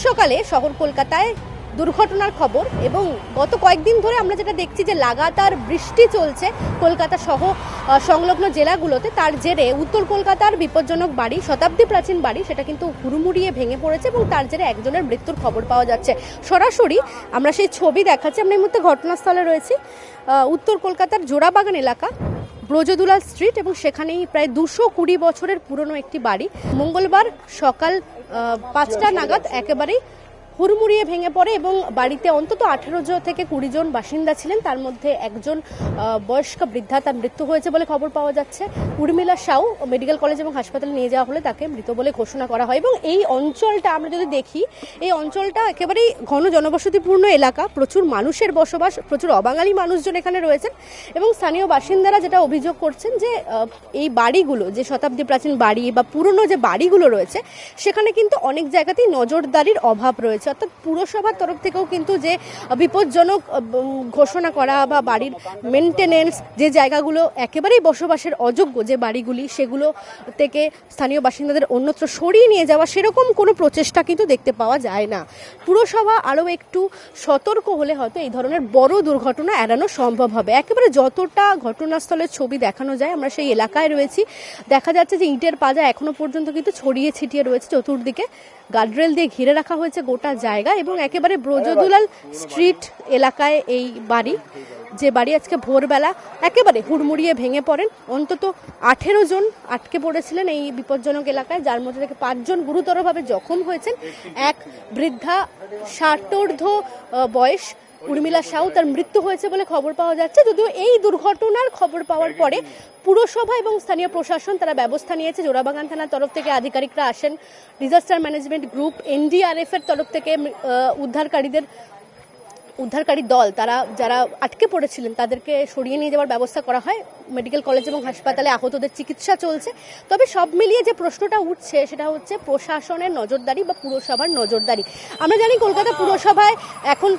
সকালে শহর কলকাতায় দুর্ঘটনার খবর এবং গত কয়েকদিন ধরে আমরা যেটা দেখছি যে লাগাতার বৃষ্টি চলছে কলকাতা সহ সংলগ্ন জেলাগুলোতে, তার জেরে উত্তর কলকাতার বিপজ্জনক বাড়ি, শতাব্দী প্রাচীন বাড়ি, সেটা কিন্তু হুড়মুড়িয়ে ভেঙে পড়েছে এবং তার জেরে একজনের মৃত্যুর খবর পাওয়া যাচ্ছে। সরাসরি আমরা সেই ছবি দেখাচ্ছি। আমরা এই মুহূর্তে ঘটনাস্থলে রয়েছি, উত্তর কলকাতার জোড়াবাগান এলাকা, ব্রজদুলাল স্ট্রিট, এবং সেখানেই প্রায় 220 বছরের পুরনো একটি বাড়ি মঙ্গলবার সকাল 5টা নাগাদ একেবারেই হুড়মুড়িয়ে ভেঙে পড়ে এবং বাড়িতে অন্তত 18 থেকে 20 জন বাসিন্দা ছিলেন। তার মধ্যে একজন বয়স্ক বৃদ্ধা, তার মৃত্যু হয়েছে বলে খবর পাওয়া যাচ্ছে। উর্মিলা সাউ মেডিকেল কলেজ এবং হাসপাতালে নিয়ে যাওয়া হলে তাকে মৃত বলে ঘোষণা করা হয়। এবং এই অঞ্চলটা আমরা যদি দেখি, এই অঞ্চলটা একেবারেই ঘন জনবসতিপূর্ণ এলাকা, প্রচুর মানুষের বসবাস, প্রচুর অবাঙালি মানুষজন এখানে রয়েছেন এবং স্থানীয় বাসিন্দারা যেটা অভিযোগ করছেন যে এই বাড়িগুলো, যে শতাব্দী প্রাচীন বাড়ি বা পুরনো যে বাড়িগুলো রয়েছে, সেখানে কিন্তু অনেক জায়গাতেই নজরদারির অভাব রয়েছে। অর্থাৎ পুরসভার তরফ থেকেও কিন্তু যে বিপজ্জনক ঘোষণা করা বা বাড়ির মেনটেনেন্স, যে জায়গাগুলো একেবারেই বসবাসের অযোগ্য যে বাড়িগুলি, সেগুলো থেকে স্থানীয় বাসিন্দাদের অন্যত্র সরিয়ে নিয়ে যাওয়া, সেরকম কোনো প্রচেষ্টা কিন্তু দেখতে পাওয়া যায় না। পুরসভা আরও একটু সতর্ক হলে হয়তো এই ধরনের বড় দুর্ঘটনা এড়ানো সম্ভব হবে। একেবারে যতটা ঘটনাস্থলের ছবি দেখানো যায়, আমরা সেই এলাকায় রয়েছি। দেখা যাচ্ছে যে ইটের পাজা এখনো পর্যন্ত কিন্তু ছড়িয়ে ছিটিয়ে রয়েছে চতুর্দিকে। গার্ডরেল দিয়ে ঘিরে রাখা হয়েছে গোটা জায়গা এবং একেবারে ব্রজদুলাল স্ট্রিট এলাকায় এই বাড়ি, যে বাড়ি আজকে ভোরবেলা একেবারে হুড়মুড়িয়ে ভেঙে পড়েন। অন্তত 18 জন আটকে পড়েছিলেন এই বিপজ্জনক এলাকায়, যার মধ্যে থেকে 5 জন গুরুতরভাবে জখম হয়েছেন। এক বৃদ্ধা 60 বয়স উর্মিলা সাউ, তার মৃত্যু হয়েছে বলে খবর পাওয়া যাচ্ছে। যদিও এই দুর্ঘটনার খবর পাওয়ার পরে পুরসভা এবং স্থানীয় প্রশাসন তারা ব্যবস্থা নিয়েছে। জোড়াবাগান থানার তরফ থেকে আধিকারিকরা আসেন, ডিজাস্টার ম্যানেজমেন্ট গ্রুপ, NDRF এর তরফ থেকে উদ্ধারকারী দল, তারা যারা আটকে পড়েছিলেন তাদেরকে সরিয়ে নিয়ে যাওয়ার ব্যবস্থা করা হয়। মেডিকেল কলেজ এবং হাসপাতালে আহতদের চিকিৎসা চলছে। তবে সব মিলিয়ে যে প্রশ্নটা উঠছে সেটা হচ্ছে প্রশাসনের নজরদারি বা পুরসভার নজরদারি। আমরা জানি কলকাতা পুরসভায় এখন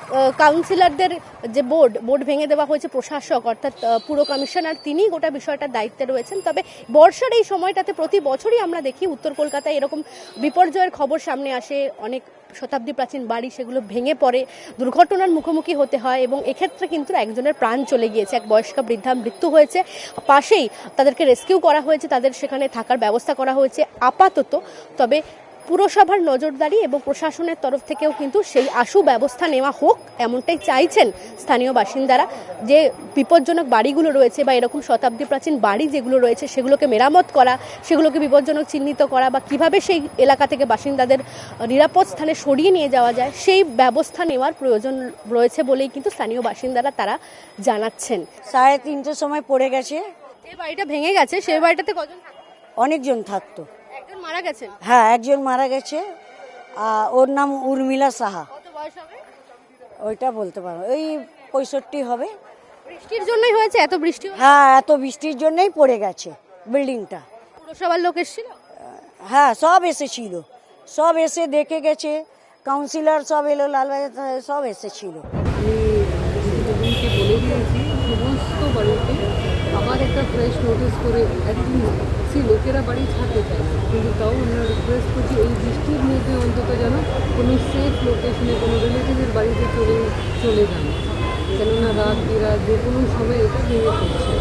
কাউন্সিলরদের যে বোর্ড ভেঙে দেওয়া হয়েছে, প্রশাসক অর্থাৎ পুর কমিশনার, তিনি গোটা বিষয়টার দায়িত্বে রয়েছেন। তবে বর্ষার এই সময়টাতে প্রতি বছরই আমরা দেখি উত্তর কলকাতায় এরকম বিপর্যয়ের খবর সামনে আসে। অনেক শতাব্দী প্রাচীন বাড়ি সেগুলো ভেঙে পড়ে, দুর্ঘটনার মুখোমুখি হতে হয় এবং এক্ষেত্রে কিন্তু একজনের প্রাণ চলে গিয়েছে, এক বয়স্কা বৃদ্ধা মৃত্যু হয়েছে। পাশেই তাদেরকে রেস্কিউ করা হয়েছে, তাদের সেখানে থাকার ব্যবস্থা করা হয়েছে আপাতত। তবে পুরসভার নজরদারি এবং প্রশাসনের তরফ থেকেও কিন্তু সেই আশু ব্যবস্থা নেওয়া হোক, এমনটাই চাইছেন স্থানীয় বাসিন্দারা। যে বিপজ্জনক বাড়িগুলো রয়েছে বা এরকম শতাব্দী প্রাচীন বাড়ি যেগুলো রয়েছে, সেগুলোকে মেরামত করা, সেগুলোকে বিপজ্জনক চিহ্নিত করা বা কিভাবে সেই এলাকা থেকে বাসিন্দাদের নিরাপদ স্থানে সরিয়ে নিয়ে যাওয়া যায়, সেই ব্যবস্থা নেওয়ার প্রয়োজন রয়েছে বলেই কিন্তু স্থানীয় বাসিন্দারা তারা জানাচ্ছেন। 3:30 সময় পড়ে গেছে। যে বাড়িটা ভেঙে গেছে সেই বাড়িটাতে কজন থাকতো? অনেকজন থাকতো। একজন মারা গেছেন? হ্যাঁ, একজন মারা গেছে। ওর নাম উর্মিলা সাহা। কত বয়স হবে? ওইটা বলতে পারবো, ওই 65 হবে। বৃষ্টির জন্যই হয়েছে? এত বৃষ্টি? হ্যাঁ, এত বৃষ্টির জন্যই পড়ে গেছে বিল্ডিংটা। পুরসভার লোক এসেছিল? হ্যাঁ, সব এসেছিল, সব এসে দেখে গেছে। কাউন্সিলর সব এলো, লালবাজার সব এসেছিল। আমি বলে দিয়েছি সমস্ত বাড়িতে আবার একটা ফ্রেশ নোটিস করে সেই লোকেরা বাড়ি ছাড়তে চায় না, কিন্তু তাও আমরা রিকোয়েস্ট করছি এই বৃষ্টির মধ্যে অন্তত যেন কোনো সেফ লোকেশনে কোনো রিলেটিভের বাড়িতে চলে যান, কেননা রাত বিরাত যে কোনো সময় এটা ভেঙে পড়ছে।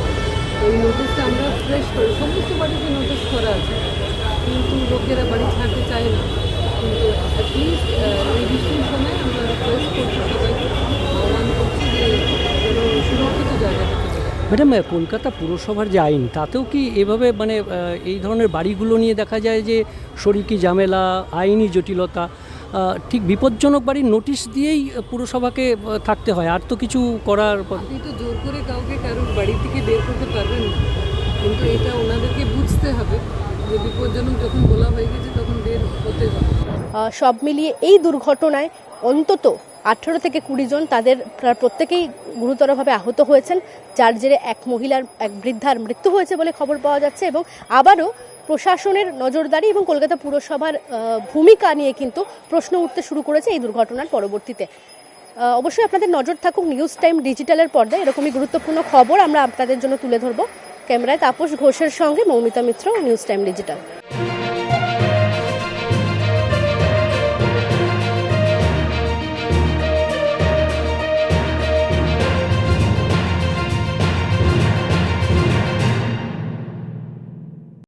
এই নোটিশটা আমরা ফ্রেশ করি, সমস্ত বাড়িতে নোটিশ করা আছে, কিন্তু লোকেরা বাড়ি ছাড়তে চায় না। কিন্তু অ্যাটলিস্ট এই বৃষ্টির সময় আমরা রিকোয়েস্ট করছি, সবাইকে আহ্বান করছি যে যেন সুরক্ষিত জায়গা থেকে। ম্যাডাম, কলকাতা পুরসভার যে আইন, তাতেও কি এভাবে এই ধরনের বাড়িগুলো নিয়ে দেখা যায় যে শরিকি ঝামেলা, আইনি জটিলতা, ঠিক বিপজ্জনক বাড়ির নোটিশ দিয়েই পুরসভাকে থাকতে হয়, আর তো কিছু করার? আপনি তো জোর করে কাউকে কারোর বাড়ি থেকে বের করতে পারবেন না, কিন্তু এটা ওনাদেরকে বুঝতে হবে যে বিপজ্জনক যখন বলা হয়ে গেছে তখন বের হতে হবে। সব মিলিয়ে এই দুর্ঘটনায় অন্তত 18 থেকে 20 জন, তাদের প্রত্যেকেই গুরুতরভাবে আহত হয়েছেন, যার জেরে এক বৃদ্ধার মৃত্যু হয়েছে বলে খবর পাওয়া যাচ্ছে। এবং আবারও প্রশাসনের নজরদারি এবং কলকাতা পুরসভার ভূমিকা নিয়ে কিন্তু প্রশ্ন উঠতে শুরু করেছে এই দুর্ঘটনার পরবর্তীতে। অবশ্যই আপনাদের নজর থাকুক নিউজ টাইম ডিজিটালের পর্দায়, এরকমই গুরুত্বপূর্ণ খবর আমরা আপনাদের জন্য তুলে ধরবো। ক্যামেরায় তাপস ঘোষের সঙ্গে মৌমিতা মিত্র, নিউজ টাইম ডিজিটাল।